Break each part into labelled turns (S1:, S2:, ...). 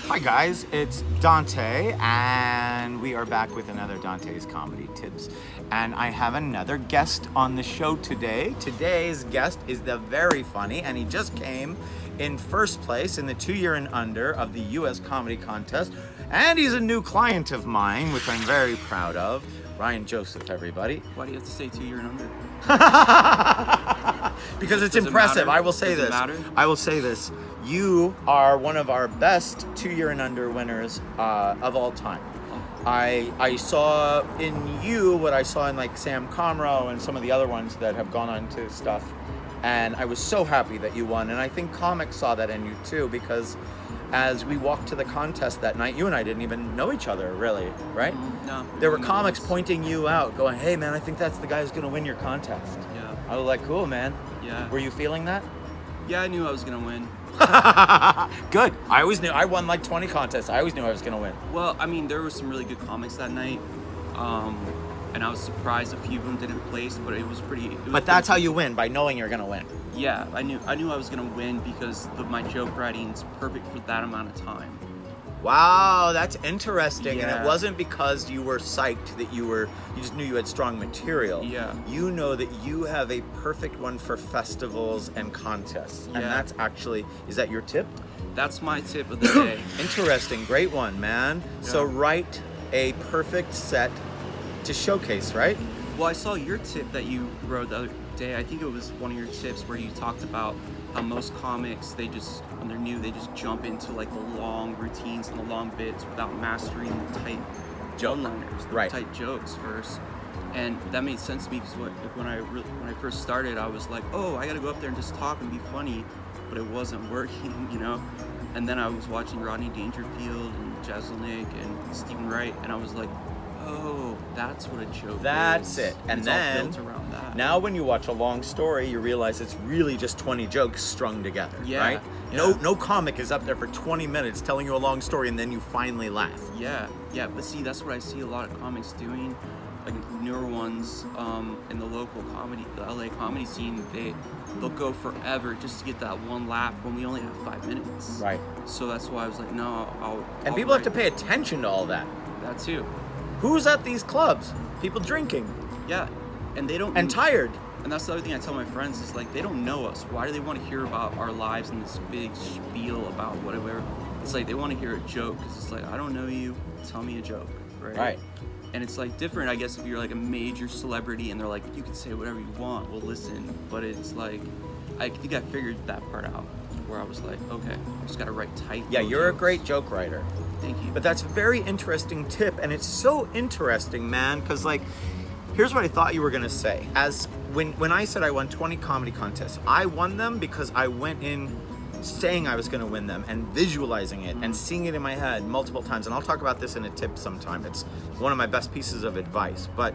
S1: Hi guys, it's Dante, and we are back with another Dante's Comedy Tips. And I have another guest on the show today. Today's guest is the very funny, and he just came in first place in the 2-year and under of the US Comedy Contest. And he's a new client of mine, which I'm very proud of. Ryan Joseph, everybody.
S2: Why do you have to say 2-year and under?
S1: Because it's
S2: Does it
S1: impressive.
S2: matter?
S1: I will say
S2: Does it
S1: this.
S2: matter?
S1: I will say this. You are one of our best 2-year and under winners of all time. I saw in you what I saw in like Sam Comro and some of the other ones that have gone on to stuff. And I was so happy that you won. And I think comics saw that in you too, because as we walked to the contest that night, you and I didn't even know each other, really, right?
S2: No.
S1: There were comics pointing you out, going, hey man, I think that's the guy who's gonna win your contest.
S2: Yeah.
S1: I was like, cool, man.
S2: Yeah.
S1: Were you feeling that?
S2: Yeah, I knew I was gonna win.
S1: Good. I always knew. I won like 20 contests. I always knew I was gonna win.
S2: Well, I mean, there were some really good comics that night, and I was surprised a few of them didn't place, but it was pretty.
S1: But that's how you win, by knowing you're gonna win.
S2: Yeah, I knew I was gonna win because my joke writing's perfect for that amount of time.
S1: Wow, that's interesting. And
S2: Yeah.
S1: it wasn't because you were psyched that you just knew you had strong material.
S2: Yeah.
S1: You know that you have a perfect one for festivals and contests. And
S2: Yeah.
S1: that's actually, is that your tip?
S2: That's my tip of the day.
S1: Interesting, great one, man. So
S2: Yeah.
S1: write a perfect set to showcase, right?
S2: Well, I saw your tip that you wrote the other day. I think it was one of your tips where you talked about how most comics, when they're new, they just jump into like the long routines and the long bits without mastering the tight one-liners, the
S1: Right.
S2: tight jokes first. And that made sense to me because when I first started, I was like, oh, I got to go up there and just talk and be funny, but it wasn't working, you know. And then I was watching Rodney Dangerfield and Jeselnik and Stephen Wright, and I was like, oh, that's what a joke is.
S1: That's it. And
S2: it's
S1: then,
S2: all built around that.
S1: now when you watch a long story, you realize it's really just 20 jokes strung together,
S2: Yeah,
S1: right?
S2: yeah.
S1: No comic is up there for 20 minutes telling you a long story and then you finally laugh.
S2: Yeah, but see, that's what I see a lot of comics doing, like newer ones in the local comedy, the LA comedy scene. They'll go forever just to get that one laugh when we only have 5 minutes.
S1: Right.
S2: So that's why I was like, no,
S1: And
S2: I'll
S1: people have to
S2: write
S1: pay attention to all that.
S2: that too.
S1: Who's at these clubs? People drinking
S2: Yeah, and they don't.
S1: and tired.
S2: And that's the other thing I tell my friends is like, they don't know us. Why do they want to hear about our lives and this big spiel about whatever? It's like they want to hear a joke because it's like, I don't know you, tell me a joke, right?
S1: Right.
S2: And it's like different, I guess, if you're like a major celebrity and they're like, you can say whatever you want, we'll listen. But it's like, I think I figured that part out where I was like, okay, I just got to write tight.
S1: Yeah,
S2: little
S1: you're a
S2: jokes.
S1: great joke writer.
S2: Thank you.
S1: But that's a very interesting tip, and it's so interesting, man, because like, here's what I thought you were gonna say. As when I said I won 20 comedy contests, I won them because I went in saying I was gonna win them and visualizing it and seeing it in my head multiple times. And I'll talk about this in a tip sometime. It's one of my best pieces of advice. But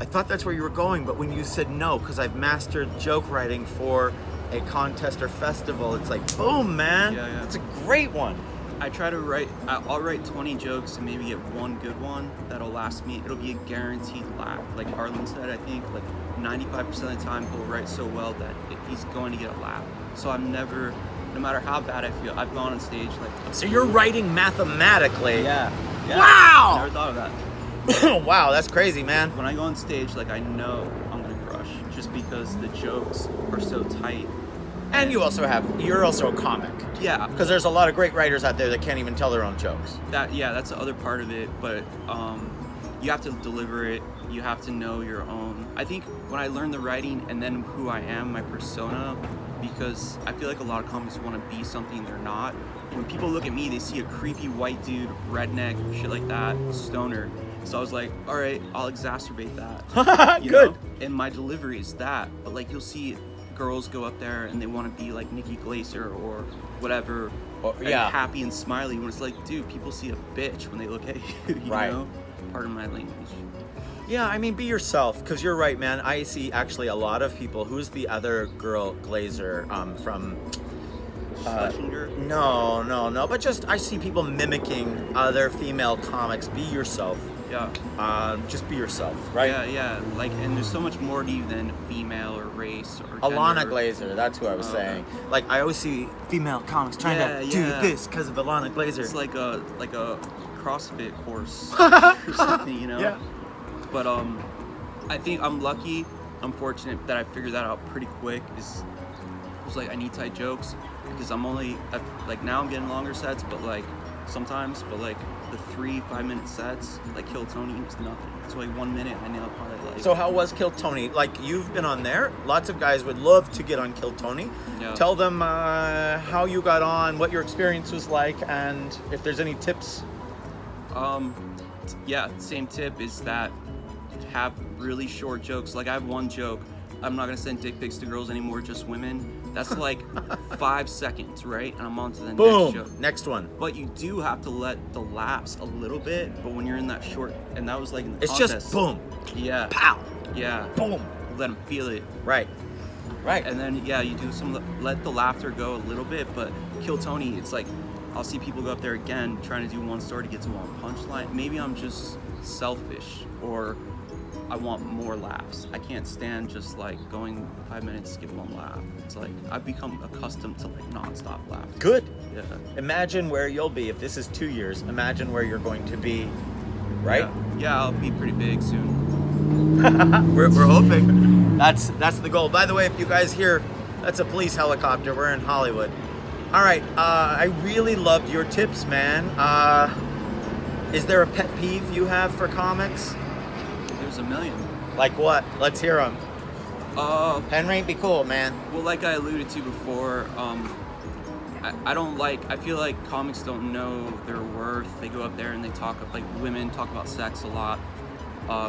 S1: I thought that's where you were going, but when you said no, because I've mastered joke writing for a contest or festival, it's like, boom, man.
S2: Yeah.
S1: It's a great one.
S2: I try to I'll write 20 jokes and maybe get one good one that'll last me. It'll be a guaranteed laugh. Like Arlen said, I think like 95% of the time he'll write so well that he's going to get a laugh. So I'm never, no matter how bad I feel, I've gone on stage like.
S1: So you're writing mathematically.
S2: Yeah. I
S1: Wow!
S2: never thought of that.
S1: Wow, that's crazy, man.
S2: When I go on stage, like I know I'm gonna crush just because the jokes are so tight.
S1: And you're also a comic.
S2: Yeah.
S1: Because there's a lot of great writers out there that can't even tell their own jokes.
S2: That's the other part of it, but you have to deliver it. You have to know your own. I think when I learned the writing and then who I am, my persona, because I feel like a lot of comics want to be something they're not. When people look at me, they see a creepy white dude, redneck, shit like that, stoner. So I was like, all right, I'll exacerbate that. You
S1: Good.
S2: know? And my delivery is that. But like you'll see girls go up there and they want to be like Nikki Glaser or whatever, and happy and smiley, when it's like, dude, people see a bitch when they look at you, you
S1: Right.
S2: know? Pardon my language.
S1: Yeah, I mean, be yourself, because you're right, man. I see actually a lot of people. Who's the other girl, Glazer, from...
S2: Schlesinger?
S1: No. But just, I see people mimicking other female comics. Be yourself.
S2: Yeah.
S1: Just be yourself, right?
S2: Yeah. Like, and there's so much more to you than female or race or
S1: Alana
S2: gender.
S1: Glazer, that's who I was saying. Like, I always see female comics trying to do this because of Alana Glazer.
S2: It's like a CrossFit course or something, you know?
S1: Yeah.
S2: But I think I'm lucky. I'm fortunate that I figured that out pretty quick. It was like I need tight jokes because like now I'm getting longer sets, but like sometimes, but like the 3-5 minute sets, like Kill Tony was nothing. It's like 1 minute. I nailed probably like.
S1: So how was Kill Tony? Like, you've been on there. Lots of guys would love to get on Kill Tony.
S2: Yeah.
S1: Tell them how you got on, what your experience was like, and if there's any tips.
S2: Yeah, same tip is that have really short jokes. Like I have one joke. I'm not gonna send dick pics to girls anymore, just women. That's like 5 seconds, right? And I'm on to the next joke.
S1: Next one.
S2: But you do have to let the lapse a little bit. But when you're in that short, and that was like in the
S1: It's
S2: contest.
S1: just boom.
S2: Yeah.
S1: Pow.
S2: Yeah.
S1: Boom.
S2: Let them feel it.
S1: Right.
S2: And then you do let the laughter go a little bit. But Kill Tony, it's like I'll see people go up there again trying to do one story to get to one punchline. Maybe I'm just selfish or I want more laughs. I can't stand just like going 5 minutes, skip one laugh. It's like I've become accustomed to like non-stop laughs.
S1: Good.
S2: Yeah.
S1: Imagine where you'll be if this is 2 years. Imagine where you're going to be, right?
S2: Yeah, I'll be pretty big soon.
S1: we're hoping. That's the goal. By the way, if you guys hear, that's a police helicopter. We're in Hollywood. All right. I really loved your tips, man. Is there a pet peeve you have for comics?
S2: There's a million.
S1: Like what? Let's hear them. Henry, be cool, man.
S2: Well, like I alluded to before, I feel like comics don't know their worth. They go up there and they like women talk about sex a lot.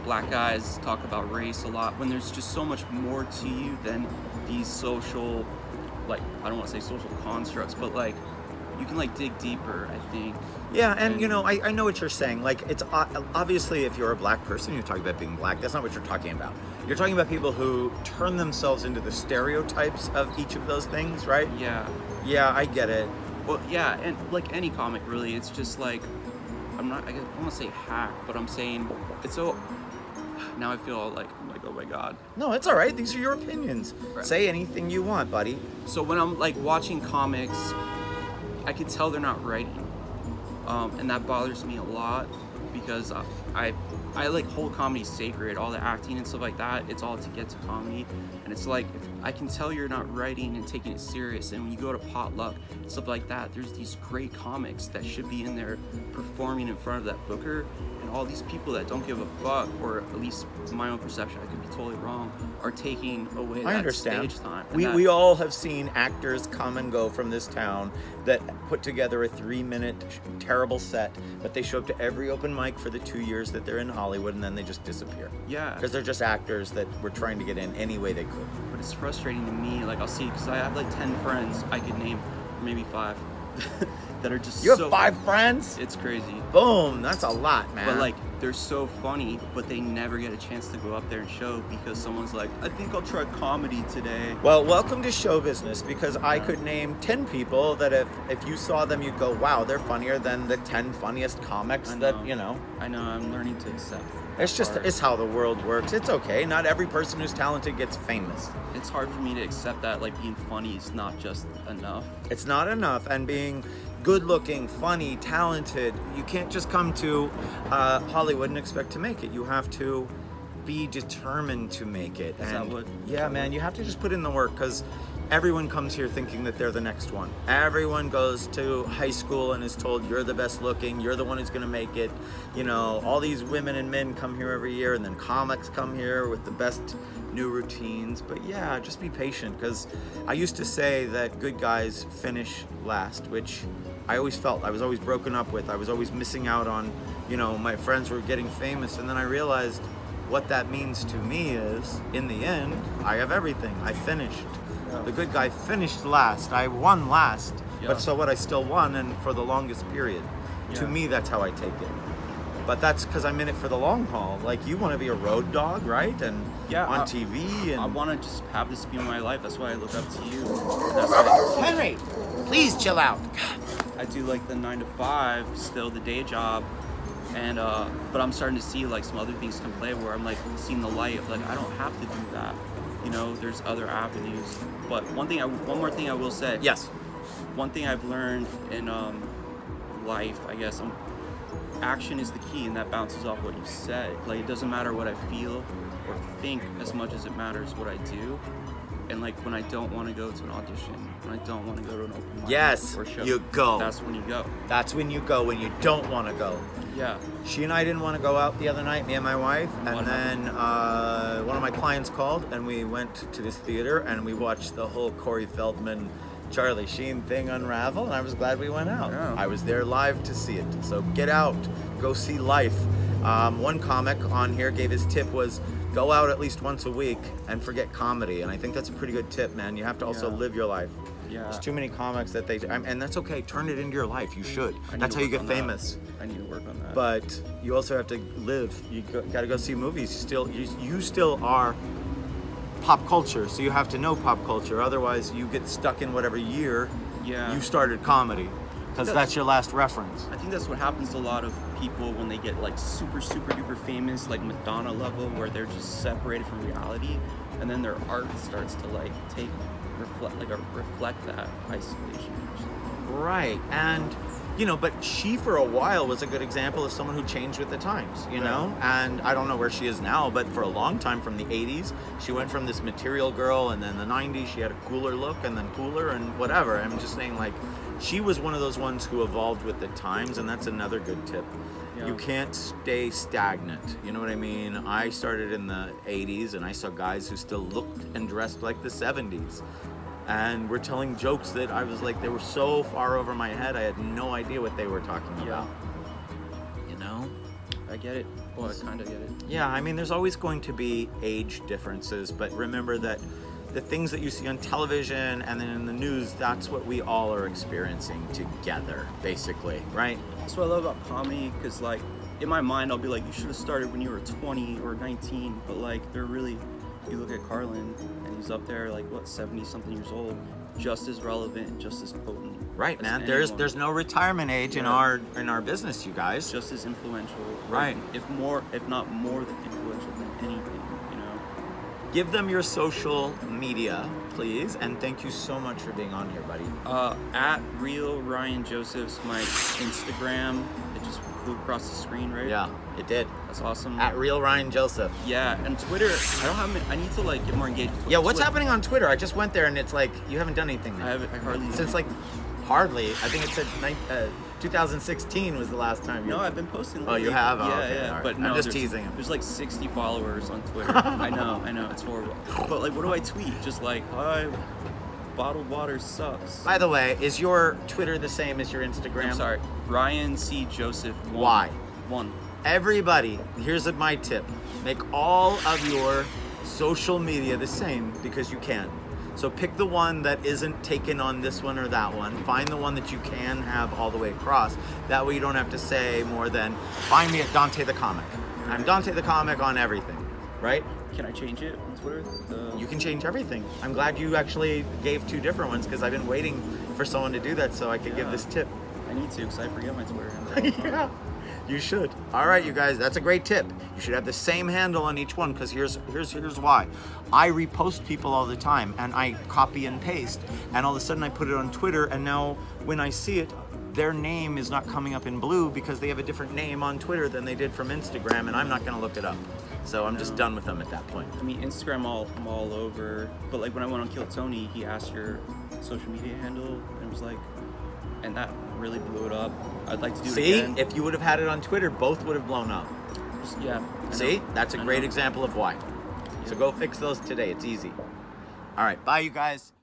S2: Black guys talk about race a lot. When there's just so much more to you than these social, like, I don't want to say social constructs, but like, you can like dig deeper, I think.
S1: Yeah, and you know, I know what you're saying. Like, it's obviously if you're a black person, you're talking about being black. That's not what you're talking about. You're talking about people who turn themselves into the stereotypes of each of those things, right?
S2: Yeah.
S1: Yeah, I get it.
S2: Well, yeah, and like any comic, really, it's just like, I don't want to say hack, but I'm saying it's so. Now I feel like I'm like, oh my god.
S1: No, it's all right. These are your opinions.
S2: Right. Say
S1: Say anything you want, buddy.
S2: So when I'm like watching comics, I can tell they're not writing. And that bothers me a lot because I like hold comedy sacred, all the acting and stuff like that. It's all to get to comedy, and it's like I can tell you're not writing and taking it serious. And when you go to potluck and stuff like that, there's these great comics that should be in there performing in front of that booker, and all these people that don't give a fuck, or at least my own perception, I could be totally wrong, are taking away
S1: I
S2: that
S1: understand.
S2: stage time.
S1: We all have seen actors come and go from this town that put together a 3-minute terrible set, but they show up to every open mic for the 2 years that they're in Hollywood, and then they just disappear.
S2: Yeah.
S1: Because they're just actors that were trying to get in any way they could.
S2: But it's frustrating to me. Like I'll see, because I have like 10 friends I could name, or maybe 5, that are just.
S1: You have 5 friends?
S2: It's crazy.
S1: Boom! That's a lot, man.
S2: But like they're so funny, but they never get a chance to go up there and show because someone's like, I think I'll try comedy today.
S1: Well, welcome to show business, because I could name 10 people that if you saw them, you'd go, wow, they're funnier than the 10 funniest comics that, you know.
S2: I know, I'm learning to accept.
S1: It's just, it's how the world works. It's okay. Not every person who's talented gets famous.
S2: It's hard for me to accept that like being funny is not just enough.
S1: It's not enough. And being good looking, funny, talented, you can't just come to Hollywood and expect to make it. You have to be determined to make it.
S2: Is that what?
S1: Yeah, man, you have to just put in the work, because everyone comes here thinking that they're the next one. Everyone goes to high school and is told you're the best looking, you're the one who's gonna make it. You know, all these women and men come here every year, and then comics come here with the best new routines. But yeah, just be patient, because I used to say that good guys finish last, which I always felt I was always broken up with. I was always missing out on, you know, my friends were getting famous, and then I realized what that means to me is, in the end, I have everything. I finished. The good guy finished last. I won last.
S2: Yeah.
S1: But so what? I still won, and for the longest period.
S2: Yeah.
S1: To me, that's how I take it. But that's because I'm in it for the long haul. Like, you want to be a road dog, right? And on TV. And
S2: I want to just have this be my life. That's why I look up to you. And that's why
S1: Henry, please chill out.
S2: I do like the 9 to 5, still the day job. And but I'm starting to see like some other things can play where I'm like seeing the light of like I don't have to do that. You know, there's other avenues. But one more thing I will say.
S1: Yes.
S2: One thing I've learned in life, I guess, action is the key, and that bounces off what you said. Like, it doesn't matter what I feel or think as much as it matters what I do. And like when I don't want to go to an audition, when I don't want to go to an open mic
S1: Yes,
S2: or a show,
S1: you go.
S2: That's when you go.
S1: That's when you go, when you don't want to go.
S2: Yeah.
S1: She and I didn't want to go out the other night, me and my wife, and
S2: What
S1: then one of my clients called, and we went to this theater, and we watched the whole Corey Feldman, Charlie Sheen thing unravel, and I was glad we went out.
S2: Yeah.
S1: I was there live to see it. So get out, go see life. One comic on here gave his tip was, go out at least once a week and forget comedy. And I think that's a pretty good tip, man. You have to also live your life.
S2: Yeah.
S1: There's too many comics that and that's okay. Turn it into your life. You should.
S2: I need
S1: That's
S2: to
S1: how you
S2: work
S1: get
S2: on that.
S1: famous.
S2: I need to work on that.
S1: But you also have to live. You got to go see movies. You still are pop culture, so you have to know pop culture. Otherwise, you get stuck in whatever year you started comedy, because that's your last reference.
S2: I think that's what happens to a lot of people when they get like super duper famous, like Madonna level, where they're just separated from reality, and then their art starts to like reflect that isolation.
S1: Right, and but she for a while was a good example of someone who changed with the times, know? And I don't know where she is now, but for a long time, from the 80s, she went from this material girl, and then the 90s, she had a cooler look, and then cooler, and whatever. I'm just saying, like, she was one of those ones who evolved with the times, and that's another good tip. Yeah. You can't stay stagnant, you know what I mean? I started in the 80s, and I saw guys who still looked and dressed like the 70s. And we're telling jokes that I was like, they were so far over my head, I had no idea what they were talking about. You know?
S2: I get it. Well, I kind of get it.
S1: Yeah, I mean, there's always going to be age differences, but remember that the things that you see on television and then in the news, that's what we all are experiencing together, basically, right?
S2: That's what I love about comedy, because like, in my mind, I'll be like, you should have started when you were 20 or 19, but like, they're really, you look at Carlin, and he's up there like, what, 70-something years old, just as relevant, just as potent.
S1: Right, man. There's no retirement age in our business, you guys.
S2: Just as influential.
S1: Right.
S2: If not more than influential than anything,
S1: Give them your social media, please, and thank you so much for being on here, buddy.
S2: At Real Ryan Joseph's my Instagram. It just flew across the screen, right?
S1: Yeah, it did.
S2: That's awesome.
S1: At Real Ryan Joseph.
S2: Yeah, and Twitter. I need to like get more engaged.
S1: Yeah, what's happening on Twitter? I just went there and it's like you haven't done anything there.
S2: I hardly.
S1: Since like hardly. I think it said 2016 was the last time.
S2: No, I've been posting. Lately.
S1: Oh, you have? Oh,
S2: yeah,
S1: okay.
S2: yeah.
S1: Right.
S2: But no,
S1: I'm just teasing him.
S2: There's like 60 followers on Twitter. I know, it's horrible. But like, what do I tweet? Just like, hi, bottled water sucks.
S1: By the way, is your Twitter the same as your Instagram?
S2: I'm sorry, Ryan C. Joseph.
S1: Why?
S2: 1.
S1: Everybody, here's my tip. Make all of your social media the same because you can. So pick the one that isn't taken on this one or that one. Find the one that you can have all the way across. That way you don't have to say more than, find me at Dante the Comic. I'm Dante the Comic on everything, right?
S2: Can I change it on Twitter?
S1: You can change everything. I'm glad you actually gave 2 different ones because I've been waiting for someone to do that so I could give this tip.
S2: I need to because I forget my Twitter.
S1: Yeah. You should. All right, you guys, that's a great tip. You should have the same handle on each one because here's why. I repost people all the time and I copy and paste and all of a sudden I put it on Twitter and now when I see it, their name is not coming up in blue because they have a different name on Twitter than they did from Instagram and I'm not gonna look it up. So I'm just done with them at that point.
S2: I mean, Instagram I'm all over, but like when I went on Kill Tony, he asked your social media handle and it was like, and that really blew it up. I'd like to do it again.
S1: See, if you would have had it on Twitter, both would have blown up.
S2: Yeah.
S1: See, that's a great example of why. So go fix those today. It's easy. All right, bye, you guys.